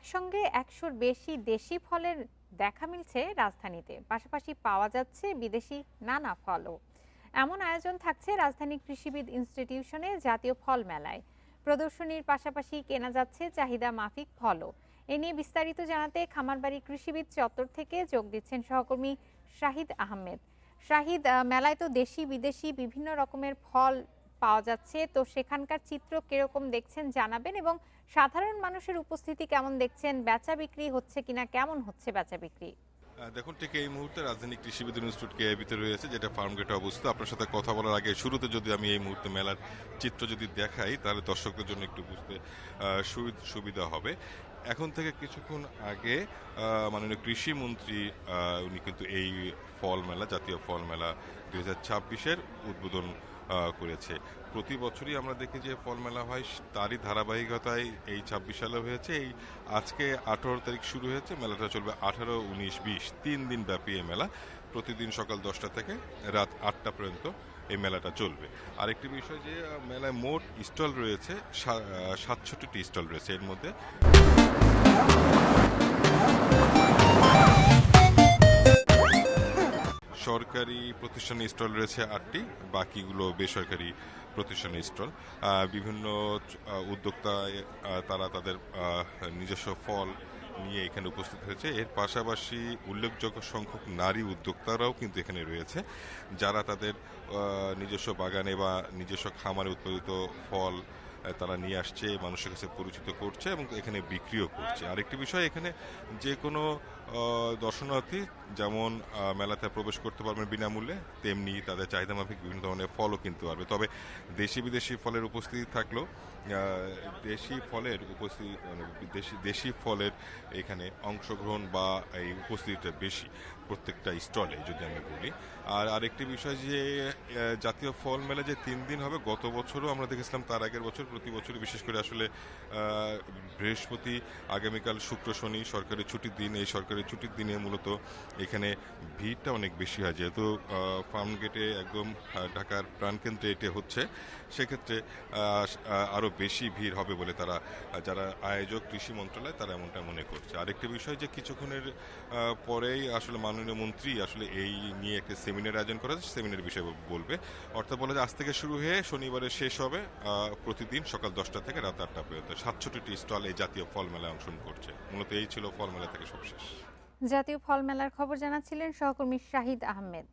একসঙ্গে ১০০-র বেশি দেশি ফলের দেখা মিলছে রাজধানীতে, পাশাপাশি পাওয়া যাচ্ছে বিদেশি নানা ফলও। এমন আয়োজন থাকছে রাজধানী কৃষিবিদ ইনস্টিটিউশনে জাতীয় ফল মেলায়। প্রদর্শনীর পাশাপাশি কেনা যাচ্ছে চাহিদা মাফিক ফলও। এ নিয়ে বিস্তারিত জানাতে খামারবাড়ি কৃষিবিদ চত্বর থেকে যোগ দিচ্ছেন সহকর্মী শাহিদ আহমেদ। শাহিদ, মেলায় তো দেশি বিদেশি বিভিন্ন রকমের ফল পাওয়া যাচ্ছে, তো সেখানকার চিত্র কিরকম দেখছেন জানাবেন, এবং সাধারণ মানুষের উপস্থিতি কেমন দেখছেন, বেচা বিক্রি হচ্ছে কিনা, কেমন হচ্ছে বেচা বিক্রি? দেখুন, ঠিক এই মুহূর্তে রাজধানী কৃষিবিদ ইনস্টিটিউট কেআইবিতে রয়েছে, যেটা ফার্মগেটে অবস্থিত। আপনার সাথে কথা বলার আগে শুরুতে যদি আমি এই মুহূর্তে মেলার চিত্র যদি দেখাই, তাহলে দর্শকদের জন্য একটু বুঝতে সুবিধা হবে। এখন থেকে কিছুক্ষণ আগে মাননীয় কৃষিমন্ত্রী উনি কিন্তু এই ফল মেলা, জাতীয় ফল মেলা 2026-এর উদ্বোধন করেছে। প্রতি বছরই আমরা দেখি যে ফল মেলা হয়, তারই ধারাবাহিকতায় এই 26 সালে হয়েছে। এই আজকে 18 তারিখ শুরু হয়েছে, মেলাটা চলবে 18, 19, 20 3 দিন ব্যাপী এই মেলা। প্রতিদিন সকাল 10টা থেকে রাত 8টা পর্যন্ত এই মেলাটা চলবে। আরেকটি বিষয় যে মেলায় মোট স্টল রয়েছে 67টি স্টল রয়েছে। এর মধ্যে সরকারি প্রতিষ্ঠানের স্টল রয়েছে 8টি, বাকিগুলো বেসরকারি প্রতিষ্ঠানের স্টল। বিভিন্ন উদ্যোক্তা তারা তাদের নিজস্ব ফল নিয়ে এখানে উপস্থিত হয়েছে। এর পাশাপাশি উল্লেখযোগ্য সংখ্যক নারী উদ্যোক্তারাও কিন্তু এখানে রয়েছে, যারা তাদের নিজস্ব বাগানে বা নিজস্ব খামারে উৎপাদিত ফল তারা নিয়ে আসছে, মানুষের কাছে পরিচিত করছে এবং এখানে বিক্রিও করছে। আরেকটি বিষয়, এখানে যে কোনো দর্শনার্থী যেমন মেলাতে প্রবেশ করতে পারবেন বিনামূল্যে, তেমনি তাদের চাহিদা মাফিক বিভিন্ন ধরনের ফলও কিনতে পারবে। তবে দেশি বিদেশি ফলের উপস্থিতি থাকলেও দেশি ফলের উপস্থিতি দেশি ফলের এখানে অংশগ্রহণ বা এই উপস্থিতিটা বেশি প্রত্যেকটা স্টলে, যদি আমি বলি। আর আরেকটি বিষয় যে জাতীয় ফল মেলা যে 3 দিন হবে, গত বছরও আমরা দেখেছিলাম, তার আগের বছর, প্রতি বছরই বিশেষ করে আসলে বৃহস্পতি, আগামীকাল শুক্র শনি সরকারি ছুটির দিন। এই সরকারি ছুটির দিনে মূলত এখানে ভিড়টা অনেক বেশি হয়, যেহেতু ফার্মগেটে একদম ঢাকার প্রাণকেন্দ্রে এটি হচ্ছে। সেক্ষেত্রে আরও বেশি ভিড় হবে বলে তারা, যারা আয়োজক কৃষি মন্ত্রণালয়, তারা এমনটা মনে করছে। আরেকটি বিষয় যে কিছুক্ষণের পরেই আসলে মাননীয় মন্ত্রী আসলে এই নিয়ে একটা সেমিনার আয়োজন করা হয়েছে, সেমিনারের বিষয়ে বলবে। অর্থাৎ বলে যে আজ থেকে শুরু হয়ে শনিবারে শেষ হবে, প্রতিদিন সকাল 10টা থেকে রাত 8টা পর্যন্ত 67টি স্টল এই জাতীয় ফল মেলায় অংশগ্রহণ করছে। মূলত এই ছিল ফল মেলা থেকে সবশেষ। জাতীয় ফল মেলার খবর জানাচ্ছিলেন সহকর্মী শাহিদ আহমেদ।